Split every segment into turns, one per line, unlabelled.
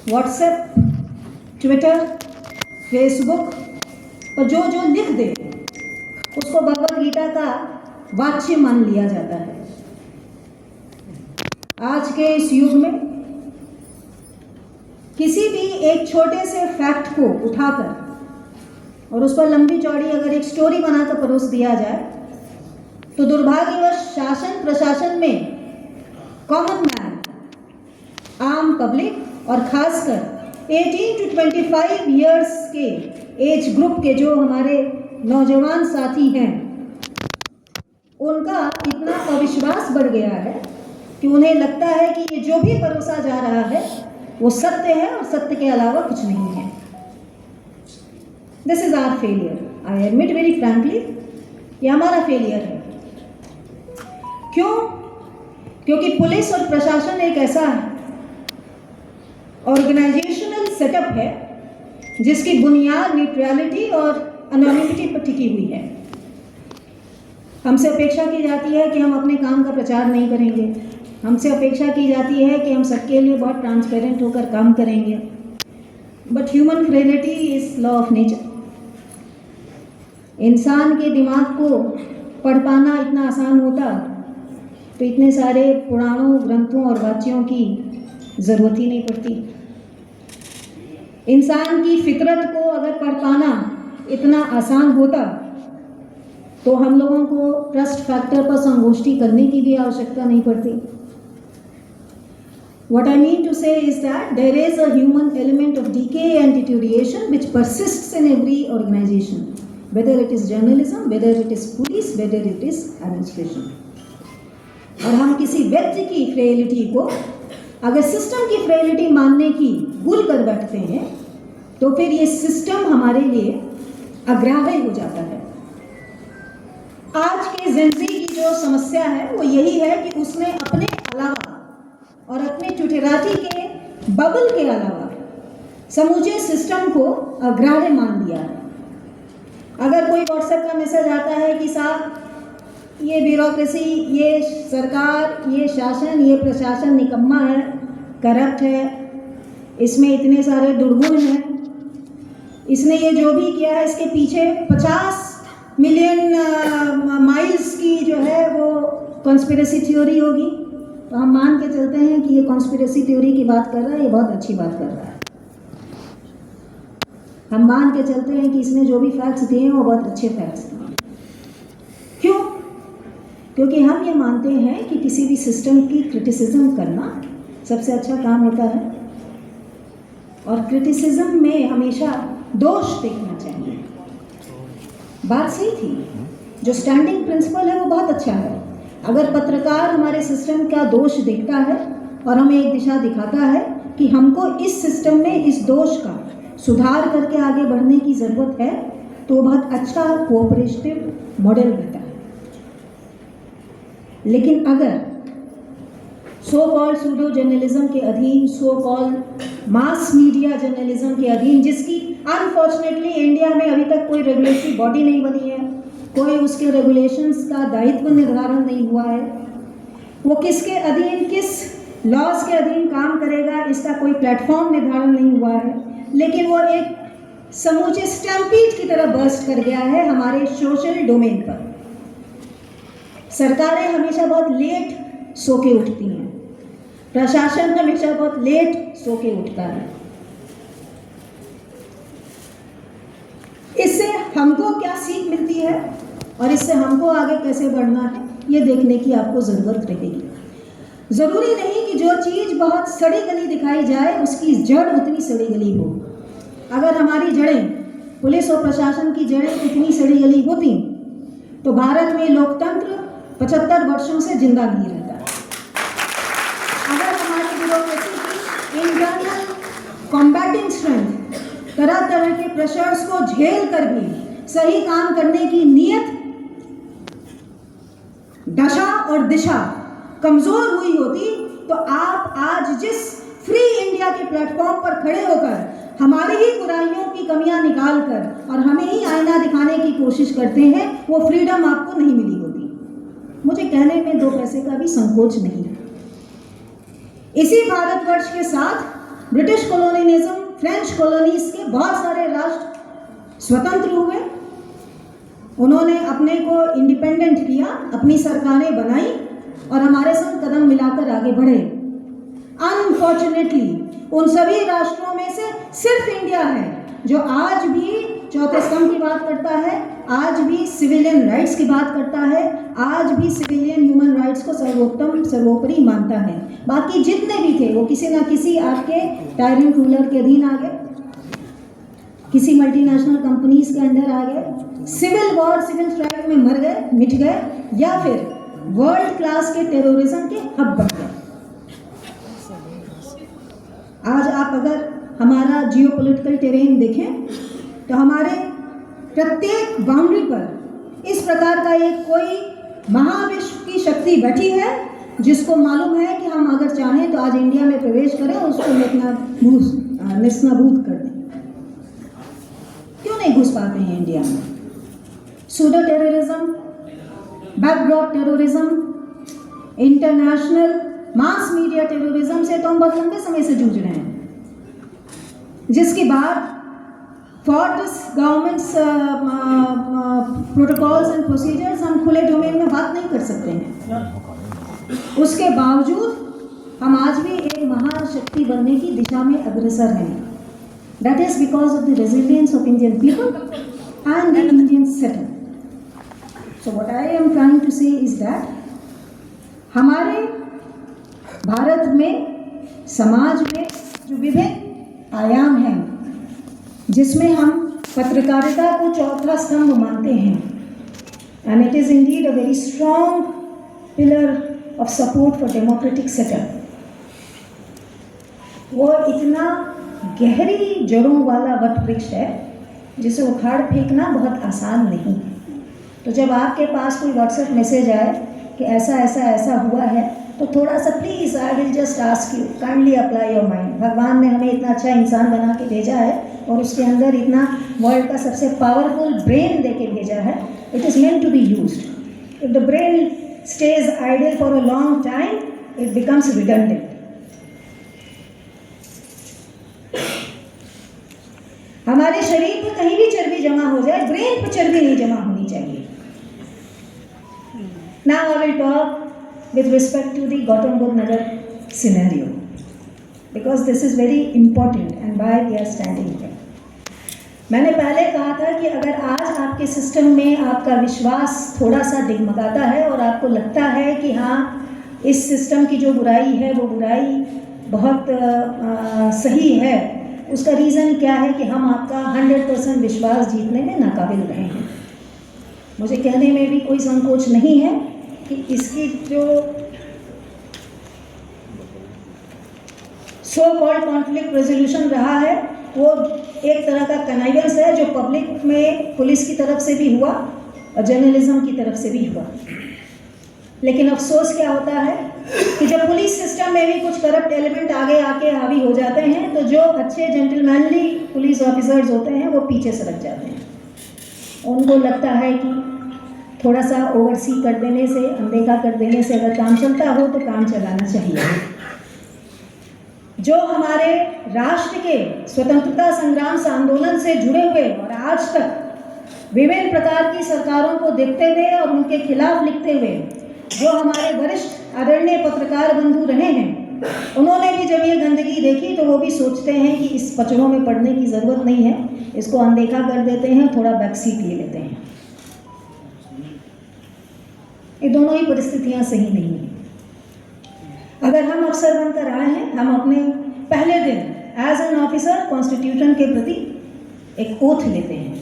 WhatsApp, Twitter, Facebook पर जो जो लिख दे उसको भगवद गीता का वाच्य मान लिया जाता है। आज के इस युग में किसी भी एक छोटे से फैक्ट को उठाकर और उस पर लंबी चौड़ी अगर एक स्टोरी बनाकर परोस दिया जाए तो दुर्भाग्यवश शासन प्रशासन में कॉमन मैन, आम पब्लिक और खासकर 18 to 25 ईयर्स के एज ग्रुप के जो हमारे नौजवान साथी हैं, उनका इतना अविश्वास बढ़ गया है कि उन्हें लगता है कि ये जो भी परोसा जा रहा है वो सत्य है और सत्य के अलावा कुछ नहीं है। This is our failure. I admit very frankly, ये हमारा फेलियर है। क्यों? क्योंकि पुलिस और प्रशासन एक ऐसा ऑर्गेनाइजेशनल सेटअप है जिसकी बुनियाद न्यूट्रलिटी और एनोनिमिटी पर टिकी हुई है। हमसे अपेक्षा की जाती है कि हम अपने काम का प्रचार नहीं करेंगे, हमसे अपेक्षा की जाती है कि हम सबके लिए बहुत ट्रांसपेरेंट होकर काम करेंगे। But human frailty is law of nature. इंसान के दिमाग को पढ़ पाना इतना आसान होता तो इतने सारे पुराणों, ग्रंथों और वाच्यों की ज़रूरत ही नहीं पड़ती। इंसान की फितरत को अगर पढ़ पाना इतना आसान होता तो हम लोगों को ट्रस्ट फैक्टर पर संगोष्ठी करने की भी आवश्यकता नहीं पड़ती। What I mean to say is that there is a human element of decay and deterioration which persists in every organization, whether it is journalism, whether it is police, whether it is administration. और हम किसी व्यक्ति की frailty को अगर system की frailty मानने की भूल कर बैठते हैं तो फिर ये सिस्टम हमारे लिए अग्राह्य हो जाता है। आज के जेनजी की जो समस्या है वो यही है कि उसने अपने अलावा और अपने ट्विटराती के बबल के अलावा समूचे सिस्टम को अग्राह्य मान लिया है। अगर कोई व्हाट्सएप का मैसेज आता है कि साहब ये ब्यूरोक्रेसी, ये सरकार, ये शासन, ये प्रशासन निकम्मा है, करप्ट है, इसमें इतने सारे दुर्गुण हैं, इसने ये जो भी किया है इसके पीछे 50 मिलियन माइल्स की जो है वो कॉन्स्पिरेसी थ्योरी होगी, तो हम मान के चलते हैं कि ये कॉन्स्पिरेसी थ्योरी की बात कर रहा है, ये बहुत अच्छी बात कर रहा है। हम मान के चलते हैं कि इसने जो भी फैक्ट्स दिए हैं वो बहुत अच्छे फैक्ट्स दिए। क्यों? क्योंकि हम ये मानते हैं कि किसी भी सिस्टम की क्रिटिसिज्म करना सबसे अच्छा काम होता है और क्रिटिसिज्म में हमेशा दोष देखना चाहिए। बात सही थी, जो स्टैंडिंग प्रिंसिपल है वो बहुत अच्छा है। अगर पत्रकार हमारे सिस्टम का दोष देखता है और हमें एक दिशा दिखाता है कि हमको इस सिस्टम में इस दोष का सुधार करके आगे बढ़ने की ज़रूरत है, तो वो बहुत अच्छा कोऑपरेटिव मॉडल रहता है। लेकिन अगर सो कॉल्ड सूडो जर्नलिज्म के अधीन, so called mass media journalism के अधीन, जिसकी अनफॉर्चुनेटली इंडिया में अभी तक कोई रेगुलेटरी बॉडी नहीं बनी है, कोई उसके रेगुलेशंस का दायित्व निर्धारण नहीं हुआ है, वो किसके अधीन, किस लॉज के अधीन काम करेगा, इसका कोई प्लेटफॉर्म निर्धारण नहीं हुआ है, लेकिन वो एक समूचे स्टैम्पीड की तरह बर्स्ट कर गया है हमारे सोशल डोमेन पर। सरकारें हमेशा बहुत लेट सो के उठती हैं, प्रशासन हमेशा बहुत लेट सो के उठता है। इससे हमको क्या सीख मिलती है और इससे हमको आगे कैसे बढ़ना है, ये देखने की आपको ज़रूरत रहेगी। ज़रूरी नहीं कि जो चीज़ बहुत सड़ी गली दिखाई जाए उसकी जड़ उतनी सड़ी गली हो। अगर हमारी जड़ें, पुलिस और प्रशासन की जड़ें इतनी सड़ी गली होती तो भारत में लोकतंत्र 75 वर्षों से जिंदा नहीं रहता। अगर हमारी ब्यूरोक्रेसी की इंटरनल कॉम्बैटिंग स्ट्रेंथ तरह तरह के प्रेशर्स को झेल कर भी सही काम करने की नीयत, दशा और दिशा कमजोर हुई होती तो आप आज जिस फ्री इंडिया के प्लेटफॉर्म पर खड़े होकर हमारी ही बुराइयों की कमियां निकाल कर और हमें ही आईना दिखाने की कोशिश करते हैं, वो फ्रीडम आपको नहीं मिली होती। मुझे कहने में 2 पैसे का भी संकोच नहीं है। इसी भारतवर्ष के साथ ब्रिटिश कॉलोनियलिज्म, फ्रेंच कॉलोनीज के बहुत सारे राष्ट्र स्वतंत्र हुए, उन्होंने अपने को इंडिपेंडेंट किया, अपनी सरकारें बनाई और हमारे संग कदम मिलाकर आगे बढ़े। अनफॉर्चुनेटली उन सभी राष्ट्रों में से सिर्फ इंडिया है जो आज भी चौथे स्तंभ की बात करता है, आज भी सिविलियन राइट्स की बात करता है, आज भी सिविलियन ह्यूमन राइट्स को सर्वोत्तम सर्वोपरि मानता है। बाकी जितने भी थे वो किसी ना किसी आपके टायरेंट रूलर के अधीन आ गए, किसी मल्टीनेशनल कंपनीज के अंडर आ गए, सिविल वॉर, सिविल स्ट्राइक में मर गए, मिट गए, या फिर वर्ल्ड क्लास के टेररिज्म के हब बन गए। आज आप अगर हमारा जियोपॉलिटिकल टेरेन देखें तो हमारे प्रत्येक बाउंड्री पर इस प्रकार का एक कोई महाविश्व की शक्ति बैठी है जिसको मालूम है कि हम अगर चाहें तो आज इंडिया में प्रवेश करें और उसको निस्नाबूद कर दें। क्यों नहीं घुस पाते हैं इंडिया में? Pseudo terrorism, backdrop terrorism, international mass media terrorism से तो हम बहुत लंबे समय से जूझ रहे हैं, जिसके बाद for this governments protocols and procedures हम खुले डोमेन में बात नहीं कर सकते हैं। उसके बावजूद हम आज भी एक महाशक्ति बनने की दिशा में अग्रसर हैं। That is because of the resilience of Indian people and the Indian settle. So what I am trying to say is that हमारे भारत में समाज में जो विभिन्न आयाम हैं जिसमें हम पत्रकारिता को चौथा स्तंभ मानते हैं, and it is indeed a very strong pillar of support for democratic setup, वो इतना गहरी जड़ों वाला वट वृक्ष है जिसे उखाड़ फेंकना बहुत आसान नहीं है। तो जब आपके पास कोई व्हाट्सएप मैसेज आए कि ऐसा ऐसा ऐसा हुआ है तो थोड़ा सा please I will just ask you kindly apply your mind. भगवान ने हमें इतना अच्छा इंसान बना के भेजा है और उसके अंदर इतना वर्ल्ड का सबसे पावरफुल ब्रेन दे के भेजा है। It is meant to be used. If the brain stage idle for a long time it becomes redundant. हमारे शरीर पर कहीं भी चर्बी जमा हो जाए, ब्रेन पर चर्बी नहीं जमा होनी चाहिए। Now I will talk with respect to the Gautam Budh Nagar scenario because this is very important and why we are standing here. मैंने पहले कहा था कि अगर आज आपके सिस्टम में आपका विश्वास थोड़ा सा डिगमगाता है और आपको लगता है कि हाँ इस सिस्टम की जो बुराई है वो बुराई बहुत सही है, उसका रीज़न क्या है कि हम आपका 100% विश्वास जीतने में नाकाबिल रहे हैं। मुझे कहने में भी कोई संकोच नहीं है कि इसकी जो सो कॉल्ड कॉन्फ्लिक्ट रेजोल्यूशन रहा है वो एक तरह का कनाइवेंस है जो पब्लिक में पुलिस की तरफ से भी हुआ और जर्नलिज्म की तरफ से भी हुआ। लेकिन अफसोस क्या होता है कि जब पुलिस सिस्टम में भी कुछ करप्ट एलिमेंट आगे आके हावी हो जाते हैं तो जो अच्छे जेंटलमैनली पुलिस ऑफिसर्स होते हैं वो पीछे सरक जाते हैं। उनको लगता है कि थोड़ा सा ओवरसी कर देने से, अनदेखा कर देने से अगर काम चलता हो तो काम चलाना चाहिए। जो हमारे राष्ट्र के स्वतंत्रता संग्राम से आंदोलन से जुड़े हुए और आज तक विभिन्न प्रकार की सरकारों को देखते हुए और उनके खिलाफ लिखते हुए जो हमारे वरिष्ठ आदरणीय पत्रकार बंधु रहे हैं, उन्होंने भी जब ये गंदगी देखी तो वो भी सोचते हैं कि इस पचड़ों में पड़ने की ज़रूरत नहीं है, इसको अनदेखा कर देते हैं, थोड़ा बैकसीट ले लेते हैं। ये दोनों ही परिस्थितियां सही नहीं हैं। अगर हम अफसर बनकर आए हैं, हम अपने पहले दिन एज एन ऑफिसर कॉन्स्टिट्यूशन के प्रति एक ओथ लेते हैं।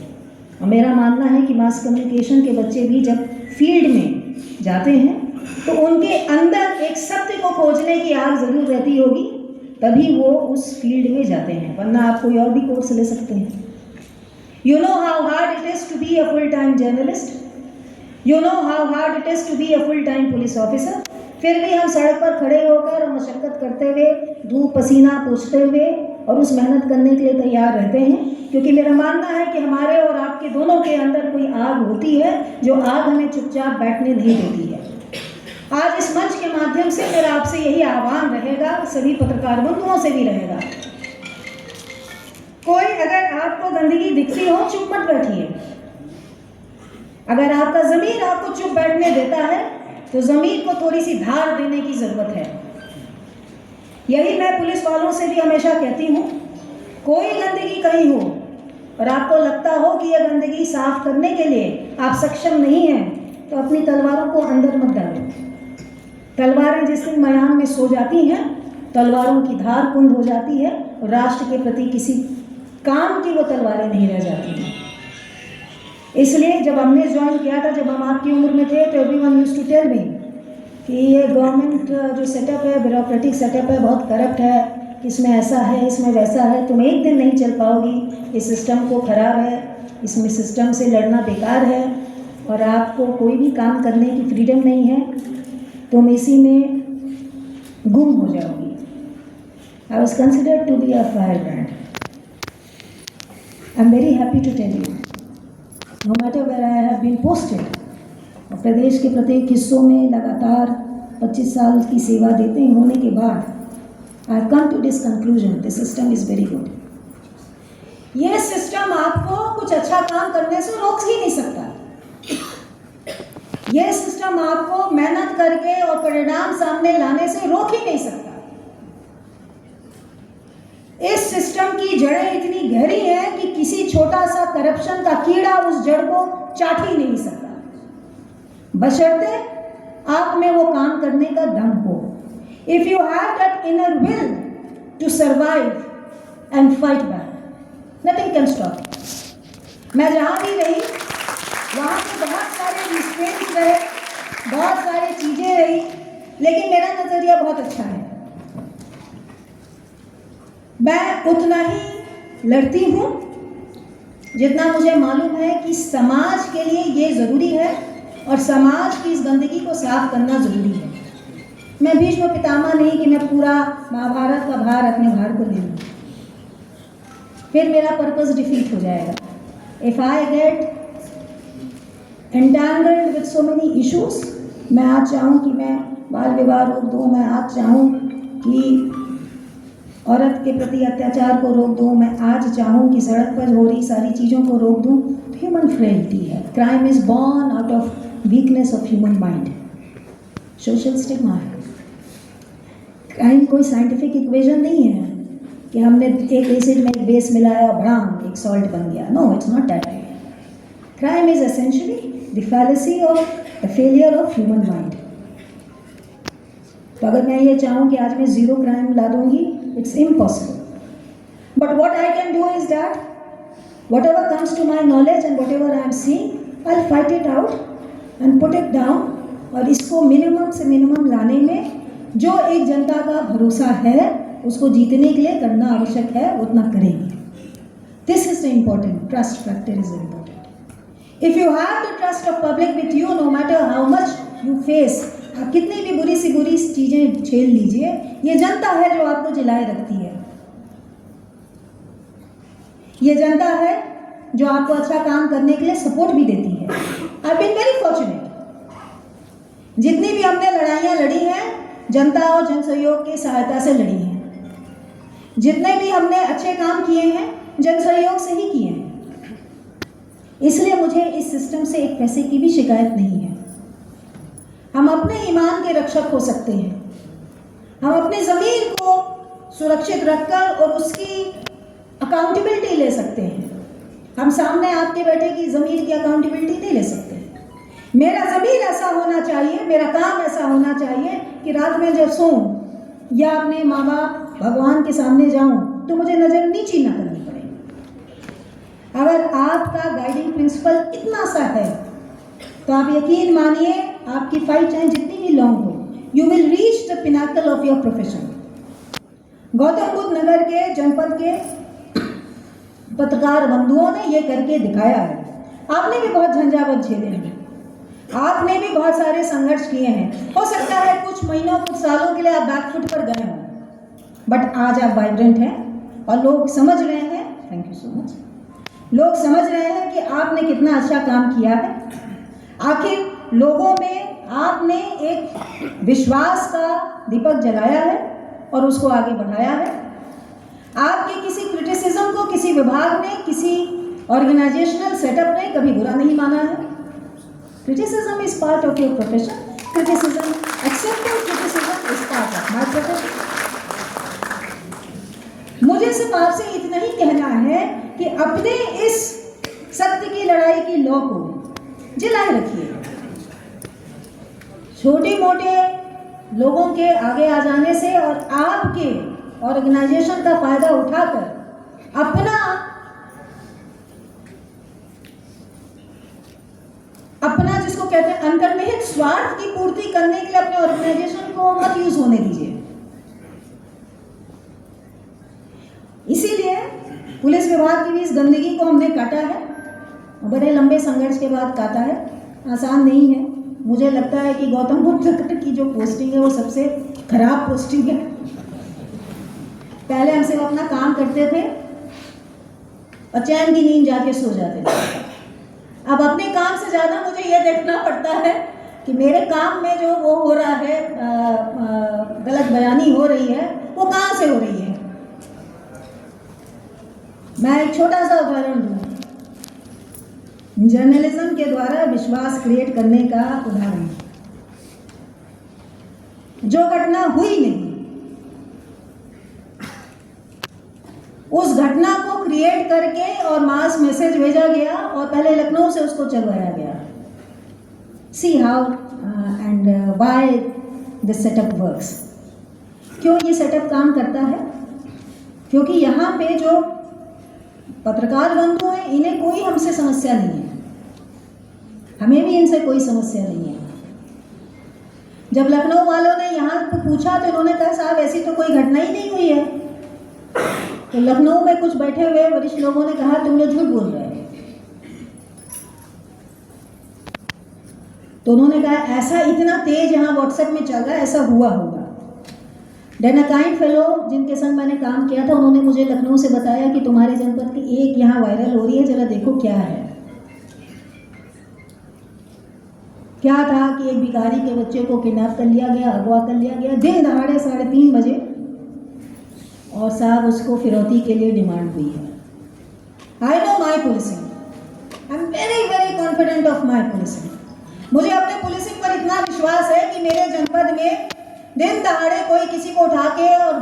और मेरा मानना है कि मास कम्युनिकेशन के बच्चे भी जब फील्ड में जाते हैं तो उनके अंदर एक सत्य को खोजने की आग जरूर रहती होगी, तभी वो उस फील्ड में जाते हैं, वरना आप कोई और भी कोर्स ले सकते हैं। You know how hard it is to be a full time journalist, you know how hard it is to be a full time police officer. फिर भी हम सड़क पर खड़े होकर और मशक्क़त करते हुए, धूप पसीना पोंछते हुए और उस मेहनत करने के लिए तैयार रहते हैं, क्योंकि मेरा मानना है कि हमारे और आपके दोनों के अंदर कोई आग होती है जो आग हमें चुपचाप बैठने नहीं देती है। आज इस मंच के माध्यम से मेरा आपसे यही आह्वान रहेगा, सभी पत्रकार बंधुओं से भी रहेगा कोई अगर आपको गंदगी दिखती हो, चुप मत बैठिए। अगर आपका ज़मीर आपको चुप बैठने देता है तो ज़मीर को थोड़ी सी धार देने की ज़रूरत है। यही मैं पुलिस वालों से भी हमेशा कहती हूँ, कोई गंदगी कहीं हो और आपको लगता हो कि यह गंदगी साफ करने के लिए आप सक्षम नहीं हैं, तो अपनी तलवारों को अंदर मत डालो। तलवारें जिस दिन मैदान में सो जाती हैं, तलवारों की धार कुंद हो जाती है और राष्ट्र के प्रति किसी काम की वो तलवारें नहीं रह जाती हैं। इसलिए जब हमने ज्वाइन किया था, जब हम आपकी उम्र में थे, तो everyone used to tell me कि ये गवर्नमेंट जो सेटअप है, ब्यूरोक्रेटिक सेटअप है, बहुत करप्ट है, इसमें ऐसा है, इसमें वैसा है, तुम एक दिन नहीं चल पाओगी, इस सिस्टम को खराब है, इसमें सिस्टम से लड़ना बेकार है और आपको कोई भी काम करने की फ्रीडम नहीं है, तुम इसी में गुम हो जाओगी। I was considered to be a fire brand. I am very happy to tell you, no matter where I have been posted, और प्रदेश के प्रत्येक हिस्सों में लगातार 25 साल की सेवा देते होने के बाद I have come to this conclusion, the system is very good. ये सिस्टम आपको कुछ अच्छा काम करने से रोक ही नहीं सकता। ये सिस्टम आपको मेहनत करके और परिणाम सामने लाने से रोक ही नहीं सकता। इस सिस्टम की जड़ें इतनी गहरी हैं कि किसी छोटा सा करप्शन का कीड़ा उस जड़ को चाट ही नहीं सकता, बशर्ते आप में वो काम करने का दम हो। If you have that inner will to survive and fight back, nothing can stop. मैं जहां भी रही वहां पे बहुत सारे रिस्ट्रेंट्स रहे, बहुत सारी चीजें रही, लेकिन मेरा नजरिया बहुत अच्छा है। मैं उतना ही लड़ती हूँ जितना मुझे मालूम है कि समाज के लिए ये ज़रूरी है और समाज की इस गंदगी को साफ करना ज़रूरी है। मैं भीष्म पितामह नहीं कि मैं पूरा महाभारत का भार अपने भार को ले लूँ, फिर मेरा पर्पस डिफीट हो जाएगा। If I get entangled with so many issues, मैं आज चाहूँ कि मैं बाल विवाह रोक दूँ, मैं आज चाहूँ कि औरत के प्रति अत्याचार को रोक दूँ, मैं आज चाहूँ कि सड़क पर हो रही सारी चीज़ों को रोक दूँ, तो ह्यूमन फ्रेलिटी है। Crime is born out of weakness of human mind, social stigma है। क्राइम कोई साइंटिफिक इक्वेशन नहीं है कि हमने एक एसिड में एक बेस मिलाया, भड़ाम एक सॉल्ट बन गया। No, it's not that way. Crime is essentially the fallacy of the failure of human mind. तो अगर मैं ये चाहूँ कि आज मैं ज़ीरो क्राइम ला दूँगी, it's impossible. But what I can do is that whatever comes to my knowledge and whatever I am seeing, I'll fight it out and put it down, और इसको मिनिमम से मिनिमम लाने में जो एक जनता का भरोसा है उसको जीतने के लिए करना आवश्यक है उतना करेंगे। This is the important, trust factor is important. If you have the trust of public with you, no matter how much you face, आप कितनी भी बुरी सी बुरी चीजें झेल लीजिए, ये जनता है जो आपको जिलाए रखती है। ये जनता है जो आपको अच्छा काम करने के लिए सपोर्ट भी देती है। I been very fortunate. जितनी भी हमने लड़ाइयाँ लड़ी हैं, जनता और जन सहयोग की सहायता से लड़ी हैं। जितने भी हमने अच्छे काम किए हैं, जन सहयोग से ही किए हैं। इसलिए मुझे इस सिस्टम से एक पैसे की भी शिकायत नहीं है। हम अपने ईमान के रक्षक हो सकते हैं। हम अपने ज़मीर को सुरक्षित रखकर और उसकी अकाउंटेबिलिटी ले सकते हैं। हम सामने आपके बैठे की ज़मीर की अकाउंटेबिलिटी नहीं ले सकते। मेरा ज़मीर ऐसा होना चाहिए, मेरा काम ऐसा होना चाहिए कि रात में जब सोऊं या अपने माँ बाप भगवान के सामने जाऊं तो मुझे नज़र नीची ना करनी पड़े। अगर आपका गाइडिंग प्रिंसिपल इतना सा है तो आप यकीन मानिए, आपकी फाइट चाहे जितनी भी लॉन्ग हो, you will reach the pinnacle of your profession. Gautam Buddh Nagar के जनपद के पत्रकार बंधुओं ने ये करके दिखाया है। आपने भी बहुत झंझावत झेले हैं, आपने भी बहुत सारे संघर्ष किए हैं। हो सकता है कुछ महीनों कुछ सालों के लिए आप बैकफुट पर गए हों, बट आज आप वाइब्रेंट हैं और लोग समझ रहे हैं। Thank you so much. लोग समझ रहे हैं कि आपने कितना अच्छा काम किया है। आखिर लोगों में आपने एक विश्वास का दीपक जलाया है और उसको आगे बढ़ाया है। आपके आपके किसी क्रिटिसिज्म को किसी विभाग ने, किसी ऑर्गेनाइजेशनल सेटअप ने कभी बुरा नहीं माना है। Criticism is part of your profession, criticism, accepted criticism is part of my profession. मुझे सिर्फ आपसे इतना ही कहना है कि अपने इस सत्य की लड़ाई की लौ को जलाए रखिए। छोटे मोटे लोगों के आगे आ जाने से और आपके ऑर्गेनाइजेशन का फायदा उठाकर अपना जिसको कहते हैं अंतर्निहित स्वार्थ की पूर्ति करने के लिए अपने ऑर्गेनाइजेशन को मत यूज होने दीजिए। इसीलिए पुलिस विभाग की भी इस गंदगी को हमने काटा है, बड़े लंबे संघर्ष के बाद काटा है। आसान नहीं है। मुझे लगता है कि गौतम बुद्ध की जो पोस्टिंग है वो सबसे खराब पोस्टिंग है। पहले हम सिर्फ अपना काम करते थे और चैन की नींद जाके सो जाते थे। अब अपने काम से ज़्यादा मुझे ये देखना पड़ता है कि मेरे काम में जो वो हो रहा है, गलत बयानी हो रही है, वो कहाँ से हो रही है। मैं एक छोटा सा उदाहरण दूँ, जर्नलिज्म के द्वारा विश्वास क्रिएट करने का उदाहरण। जो घटना हुई नहीं, उस घटना को क्रिएट करके और मास मैसेज भेजा गया और पहले लखनऊ से उसको चलवाया गया। See how and why this setup works. क्यों ये सेटअप काम करता है? क्योंकि यहाँ पे जो पत्रकार बंधु हैं, इन्हें कोई हमसे समस्या नहीं है, हमें भी इनसे कोई समस्या नहीं है। जब लखनऊ वालों ने यहाँ पे पूछा तो इन्होंने कहा साहब ऐसी तो कोई घटना ही नहीं हुई है। तो लखनऊ में कुछ बैठे हुए वरिष्ठ लोगों ने कहा तुम लोग झूठ बोल रहे हो। तो उन्होंने कहा ऐसा इतना तेज यहाँ व्हाट्सएप में चल रहा है, ऐसा हुआ होगा। देन अ काइंड फेलो जिनके संग मैंने काम किया था, उन्होंने मुझे लखनऊ से बताया कि तुम्हारे जनपद की एक यहाँ वायरल हो रही है, जरा देखो क्या है। क्या था कि एक भिखारी के बच्चे को किडनैप कर लिया गया, अगवा कर लिया गया दिन दहाड़े 3:30 बजे, और साहब उसको फिरौती के लिए डिमांड हुई है। I know my policing, I am very very confident of my policing. मुझे अपने पुलिसिंग पर इतना विश्वास है कि मेरे जनपद में दिन दहाड़े कोई किसी को उठा के और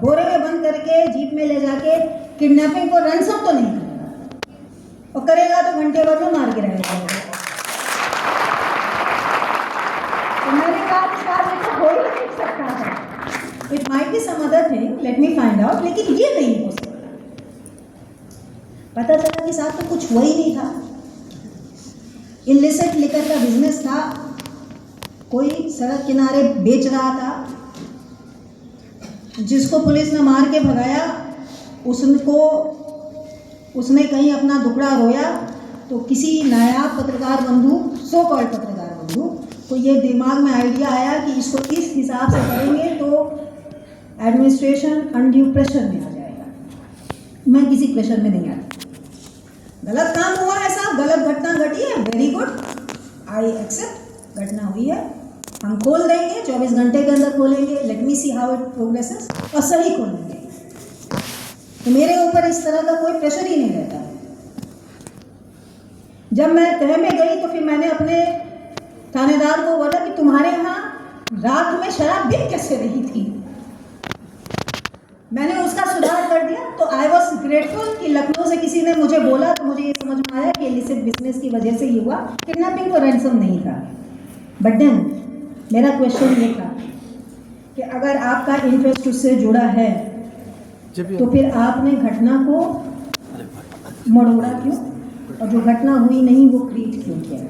बोरे में बंद करके जीप में ले जाके किडनैपिंग को रैंसम तो नहीं करेगा, और करेगा तो घंटे भर में मार के रहेगा। तो मैंने कहा तो हो ही नहीं सकता है। It might be some other thing, let me find out, लेकिन ये नहीं हो सकता। पता चला कि साथ तो कुछ हुआ ही नहीं था, इलिसिट लिकर का बिजनेस था, कोई सड़क किनारे बेच रहा था, जिसको पुलिस ने मार के भगाया उसने कहीं अपना दुखड़ा रोया, तो किसी नायाब पत्रकार बंधु, सो कॉल्ड पत्रकार बंधु को ये दिमाग में आइडिया आया कि इसको इस हिसाब से करेंगे तो एडमिनिस्ट्रेशन अनड्यू प्रेशर में आ जाएगा। मैं किसी प्रेशर में नहीं आती। गलत काम हुआ है साहब, गलत घटना घटी है, वेरी गुड, आई एक्सेप्ट, घटना हुई है, हम खोल देंगे, 24 घंटे के अंदर खोलेंगे, let me see how it progresses, और सही खोलेंगे। तो मेरे ऊपर इस तरह का कोई प्रेशर ही नहीं रहता। जब मैं तह में गई तो फिर मैंने अपने थानेदार को बोला कि तुम्हारे यहाँ रात में शराब बिक कैसे रही थी। मैंने उसका सुधार कर दिया। तो आई वॉज ग्रेटफुल कि लखनऊ से किसी ने मुझे बोला, तो मुझे ये समझ में आया कि इलिसिट बिजनेस की वजह से ये हुआ, किडनैपिंग को रैंसम नहीं था। बट देन मेरा क्वेश्चन ये था कि अगर आपका इंटरेस्ट उससे जुड़ा है तो फिर आपने घटना को मरोड़ा क्यों, और जो घटना हुई नहीं वो क्रिएट क्यों किया?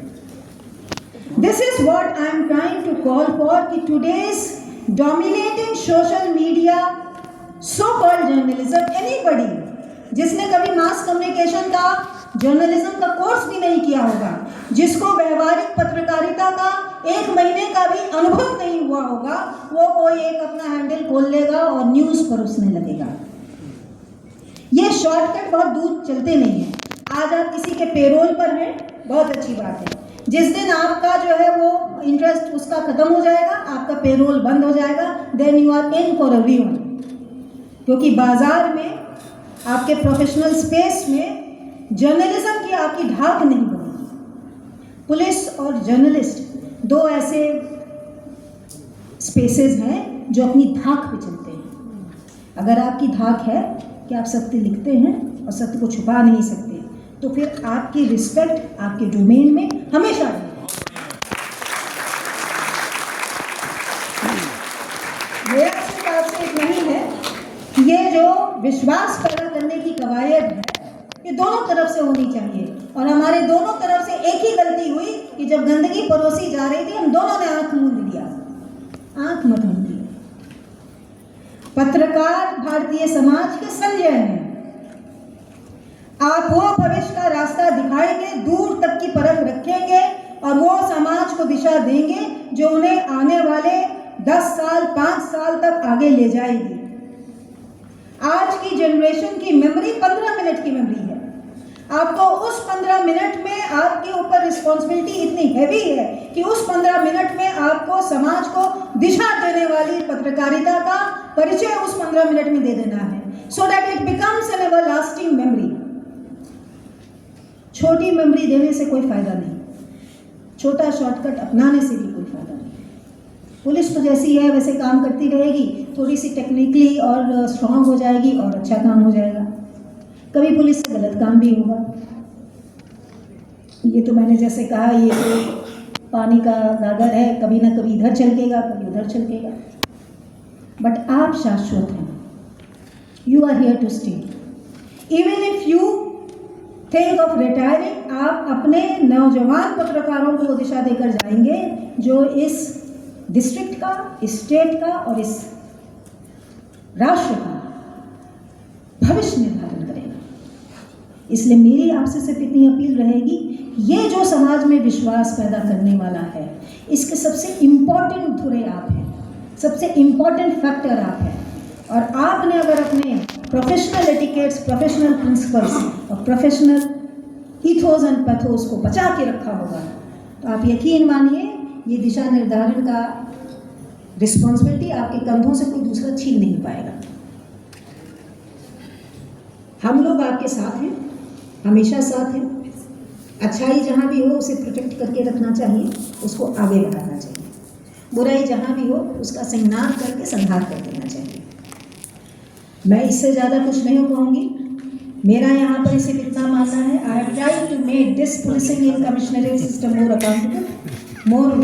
This is what I am trying to call for कि today's dominating social media so called journalism, anybody जिसने कभी मास कम्युनिकेशन का, जर्नलिज्म का कोर्स भी नहीं किया होगा, जिसको व्यवहारिक पत्रकारिता का 1 महीने का भी अनुभव नहीं हुआ होगा, वो कोई एक अपना हैंडल खोल लेगा और न्यूज़ परोसने लगेगा। ये शॉर्टकट बहुत दूर चलते नहीं है। आज आप किसी के पेरोल पर हैं, बहुत अच्छी बात है। जिस दिन आपका जो है वो इंटरेस्ट उसका खत्म हो जाएगा, आपका पेरोल बंद हो जाएगा, then you are in for a ruin. क्योंकि बाजार में आपके प्रोफेशनल स्पेस में जर्नलिज्म की आपकी धाक नहीं बनेगी। पुलिस और जर्नलिस्ट दो ऐसे स्पेसेस हैं जो अपनी धाक पे चलते हैं। अगर आपकी धाक है कि आप सत्य लिखते हैं और सत्य को छुपा नहीं सकते, तो फिर आपकी रिस्पेक्ट आपके डोमेन में हमेशा रहेगी। मेरा सिर्फ आपसे इतना ही है कि ये जो विश्वास पैदा करने की कवायद है, ये दोनों तरफ से होनी चाहिए। और हमारे दोनों तरफ से एक ही गलती हुई कि जब गंदगी परोसी जा रही थी, हम दोनों ने आंख मूंद लिया। आंख मत मूंदिए। पत्रकार भारतीय समाज के संजय हैं। आप वो भविष्य का रास्ता दिखाएंगे, दूर तक की परख रखेंगे और वो समाज को दिशा देंगे जो उन्हें आने वाले 10 साल 5 साल तक आगे ले जाएगी। आज की जनरेशन की मेमोरी 15 मिनट की मेमोरी है। आपको उस 15 मिनट में आपके ऊपर रिस्पॉन्सिबिलिटी इतनी हैवी है कि उस 15 मिनट में आपको समाज को दिशा देने वाली पत्रकारिता का परिचय उस 15 मिनट में दे देना है, so that it becomes N everlasting memory. छोटी मेमोरी देने से कोई फायदा नहीं, छोटा शॉर्टकट अपनाने से भी कोई फायदा नहीं। पुलिस तो जैसी है वैसे काम करती रहेगी, थोड़ी सी टेक्निकली और स्ट्रांग हो जाएगी और अच्छा काम हो जाएगा। कभी पुलिस से गलत काम भी होगा। ये तो मैंने जैसे कहा, ये तो पानी का गागर है, कभी ना कभी इधर छलकेगा कभी उधर छलकेगा, बट आप शाश्वत हैं। You are here to stay. Even if you think of retiring, आप अपने नौजवान पत्रकारों को दिशा देकर जाएंगे जो इस डिस्ट्रिक्ट का, इस स्टेट का और इस राष्ट्र का भविष्य निर्धारण करेगा। इसलिए मेरी आपसे सिर्फ इतनी अपील रहेगी, ये जो समाज में विश्वास पैदा करने वाला है, इसके सबसे इम्पॉर्टेंट धुरे आप हैं, सबसे इम्पॉर्टेंट फैक्टर आप हैं। और आपने अगर अपने प्रोफेशनल एटिकेट्स, प्रोफेशनल प्रिंसिपल्स और प्रोफेशनल ईथोस एंड पैथोस को बचा के रखा होगा, तो आप यकीन मानिए ये दिशा निर्धारण का रिस्पॉन्सिबिलिटी आपके कंधों से कोई दूसरा छीन नहीं पाएगा। हम लोग आपके साथ हैं, हमेशा साथ हैं। अच्छाई जहाँ भी हो उसे प्रोटेक्ट करके रखना चाहिए, उसको आगे बढ़ाना चाहिए। बुराई जहाँ भी हो उसका संज्ञान करके संहार कर देना चाहिए। मैं इससे ज़्यादा कुछ नहीं कहूँगी। मेरा यहाँ पर सिर्फ इतना मानना है, I have tried to make this policing in commissionerate system more accountable, more